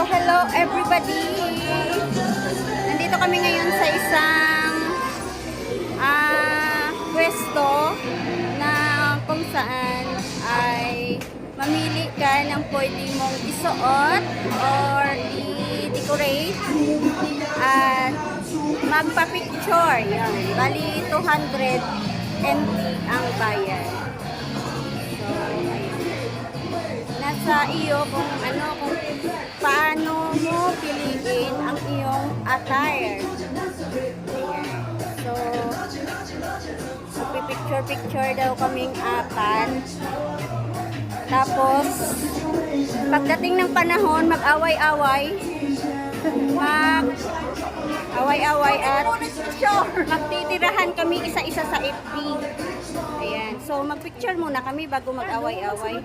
hello everybody! Nandito kami ngayon sa isang pwesto na kung saan ay mamili ka ng pwede mong isuot or i-decorate at magpa-picture. Yan. Bali 200 NT ang bayad. Nasa iyo kung paano mo piliin ang iyong attire. So picture daw kaming apat. Tapos pagdating ng panahon, mag-away-away at magtitirahan kami isa-isa sa FB. Ayan. So magpicture muna kami bago mag-away-away.